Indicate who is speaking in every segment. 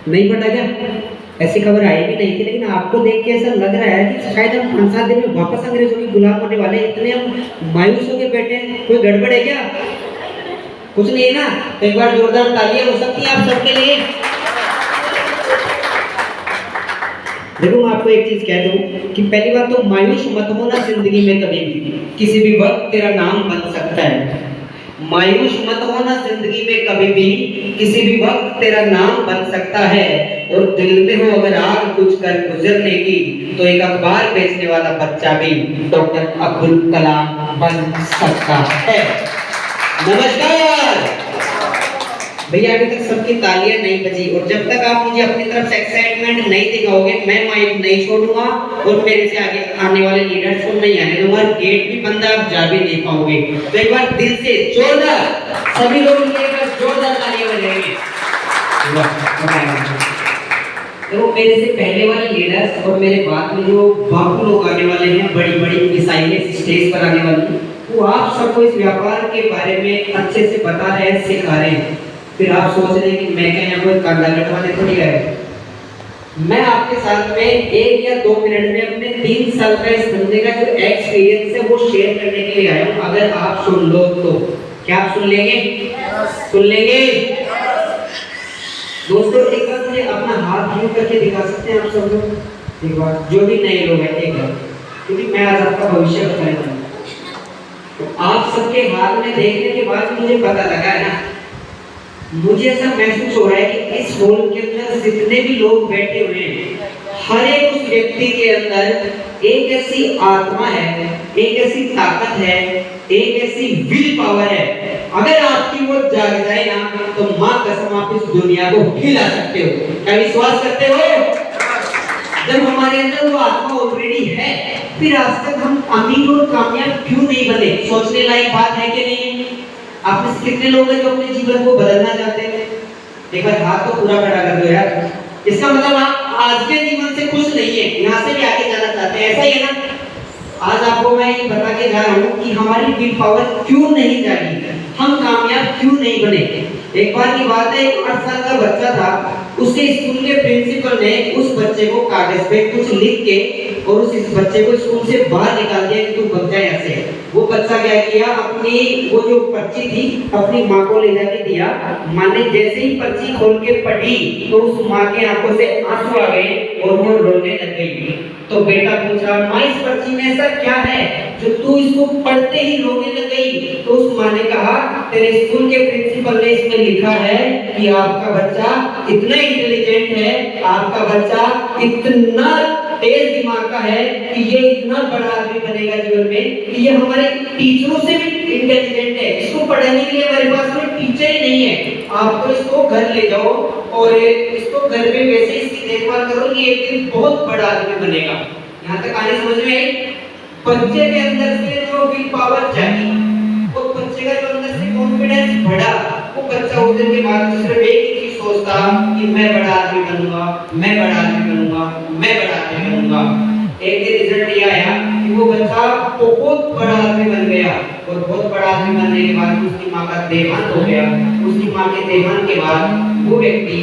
Speaker 1: नहीं पता क्या? ऐसी खबर आई भी नहीं थी, लेकिन आपको देख के ऐसा लग रहा है कि शायद हम 5-7 दिन में वापस अंग्रेजों की गुलाम होने वाले हैं। इतने हम मायूस हो के बैठे हैं। कोई गड़बड़ है क्या? कुछ नहीं है ना? तो एक बार जोरदार तालियां हो सकती हैं आप सबके लिए। देखो मैं आपको एक चीज कह दूं कि पहली बात तो मायूस मत होना जिंदगी में कभी भी। किसी भी वक्त तेरा नाम बन सकता है। मायूस मत होना जिंदगी में कभी भी, किसी भी वक्त तेरा नाम बन सकता है। और दिल में हो अगर आग कुछ कर गुजरने की, तो एक अखबार बेचने वाला बच्चा भी डॉक्टर अब्दुल कलाम बन सकता है। नमस्कार भैया, अभी तक सबकी तालियां नहीं बजी, और जब तक आप मुझे अपनी तरफ से एक्साइटमेंट नहीं दिखाओगे मैं माइक नहीं छोड़ूंगा, और मेरे से आगे आने वाले लीडर्स को नहीं आने दूंगा। गेट भी बंद है, आप जा भी नहीं पाओगे। तो एक बार दिल से जोरदार सभी लोग मिलकर जोरदार तालियां बजाएंगे। देखो मेरे से पहले वाले लीडर्स और मेरे बाद में जो बापू लोग आने वाले हैं, बड़ी बड़ी मिसाइलें स्टेज पर आने वाली, वो आप सबको इस व्यापार के बारे में अच्छे से बता रहे हैं, सिखा रहे हैं। फिर आप सोच रहे हैं कि मैं क्या यहाँ कोई कांदा कटवाने थोड़ी आया। मैं आपके साथ में 1 या 2 मिनट में अपने 3 साल का इस धंधे का जो एक्सपीरियंस है वो शेयर करने के लिए आया हूँ। अगर आप सुन लो तो क्या आप सुन लेंगे? सुन लेंगे? दोस्तों एक बार मुझे अपना हाथ यूं करके दिखा सकते हैं आप सब लोग? एक बार जो भी नए लोग हैं एक बार, क्योंकि मैं आज आपका भविष्य बताने वाला हूँ। आप सबके हाथ में देखने के बाद मुझे पता लगा है ना, मुझे ऐसा महसूस हो रहा है कि इस हॉल के अंदर जितने भी लोग बैठे हुए हैं, हर एक उस व्यक्ति के अंदर एक ऐसी आत्मा है, एक ऐसी ताकत है, एक ऐसी विल पावर है। अगर आपकी वो जाग जाए ना, तो मां कसम आप इस दुनिया को हिला सकते हो। क्या विश्वास करते हो? जब हमारे अंदर वो आत्मा ऑलरेडी है, फिर आज तक हम अमीर और कामयाब क्यों नहीं बने? सोचने लायक बात है कि नहीं? आप में से कितने लोग हैं जो अपने जीवन को बदलना चाहते हैं? एक बार हाथ तो पूरा खड़ा कर दो यार। इसका मतलब आप आज के जीवन से खुश नहीं है, यहाँ से भी आगे जाना चाहते हैं, ऐसा ही है ना? आज आपको मैं ये बता के जा रहा हूँ कि हमारी विल पावर क्यों नहीं जागी, हम कामयाब क्यों नहीं बने। एक बार की बात है, एक 8 साल का बच्चा था, उसके स्कूल के प्रिंसिपल ने उस बच्चे को कागज पे कुछ लिख के और उस बच्चे को स्कूल से बाहर निकाल दिया कि तू बच जाए ऐसे। वो बच्चा क्या किया, अपनी वो जो पर्ची थी अपनी माँ को ले जाके दिया। माँ ने जैसे ही पर्ची खोल के पढ़ी तो उस माँ के आंखों से आंसू आ गए और वो रोने लग गई। तो बेटा पूछा, माँ इस पर्ची में ऐसा क्या है जो तू इसको पढ़ते ही रोने लग गई? तो उस माँ ने कहा, तेरे स्कूल के प्रिंसिपल ने इसमें लिखा है कि आपका बच्चा इतना इंटेलिजेंट है, आपका बच्चा इतना तेज दिमाग का है कि ये इतना बड़ा आदमी बनेगा जीवन में कि ये हमारे टीचरों से भी इंटेलिजेंट है। इसको पढ़ाने के लिए हमारे पास में टीचर ही नहीं है। आपको इसको घर ले जाओ और इसको घर पे वैसे इसकी देखभाल करो, ये एक दिन बहुत बड़ा आदमी बनेगा। यहाँ तक आने समझ में आई? बच्चे के अंदर से जो विल पावर जागी, वो बच्चे का जो अंदर से कॉन्फिडेंस बढ़ा, वो बच्चा उस दिन के बाद सिर्फ एक ही चीज सोचता कि मैं बड़ा आदमी बनूंगा, मैं बड़ा आदमी बनूंगा, मैं बड़ा आदमी बनूंगा। एक दिन रिजल्ट ये आया कि वो बच्चा बहुत बड़ा आदमी बन गया, और बहुत बड़ा आदमी बनने के बाद उसकी माँ का देहांत हो गया। उसकी माँ के देहांत के बाद वो व्यक्ति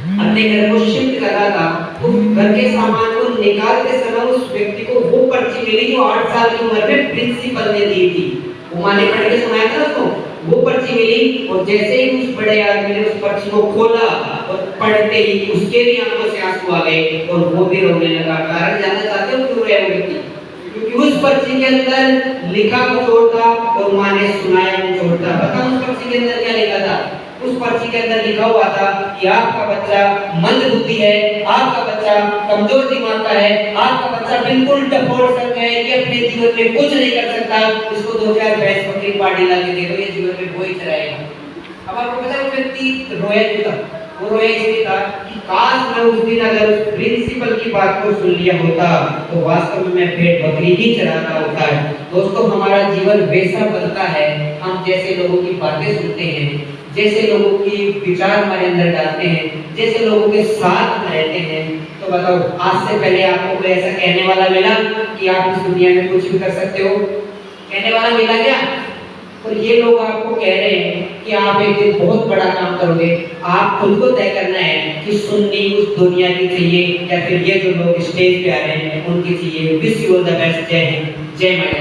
Speaker 1: अपने घर को शिफ्ट कर रहा था। उस घर के सामान को निकालते समय उस व्यक्ति को वो पर्ची मिली जो 8 साल की उम्र में प्रिंसिपल ने दी थी। वो माँ ने पढ़ के सुनाया था उसको, वो पर्ची मिली, और जैसे ही उस बड़े आदमी ने उस पर्ची को खोला और पढ़ते ही उसके भी आंखों से आंसू आ गए और वो भी रोने लगा। कारण जानना चाहते हो क्यों रोया वो व्यक्ति? क्योंकि उस पर्ची के अंदर लिखा कुछ और था और माँ ने सुनाया कुछ और था। पता उस पर्ची के अंदर क्या लिखा था? उस पर्ची के अंदर लिखा हुआ था कि आपका बच्चा मंद बुद्धि है, आपका बच्चा कमजोर दिमाग का है, आपका बच्चा बिल्कुल डफोड़ सकता है, ये अपने जीवन में कुछ नहीं कर सकता, इसको 2000 भैंस बकरी पार्टी ला के दे दो, ये जीवन में वही चलाएगा। अब आपको पता है वो व्यक्ति रोया क्यों था? वो रोया इसलिए था कि काश मैं उस दिन अगर उस प्रिंसिपल की बात को सुन लिया होता तो वास्तव में मैं पेट बकरी ही चलाना होता है। दोस्तों हमारा जीवन वैसा बनता है, हम जैसे लोगों की बातें सुनते हैं, जैसे लोगों की विचार हमारे अंदर डालते हैं, जैसे लोगों के साथ रहते हैं। तो बताओ, आज से पहले आपको कोई ऐसा कहने वाला मिला कि आप इस दुनिया में कुछ भी कर सकते हो? कहने वाला मिला क्या? और ये लोग आपको कह रहे हैं कि आप एक दिन बहुत बड़ा काम करोगे। आप खुद को तय करना है कि सुन्नी उस दुनिया की चाहिए या फिर ये जो लोग स्टेज पे आ रहे हैं उनकी चाहिए। Wish you all the best. जय हिंद, जय माता।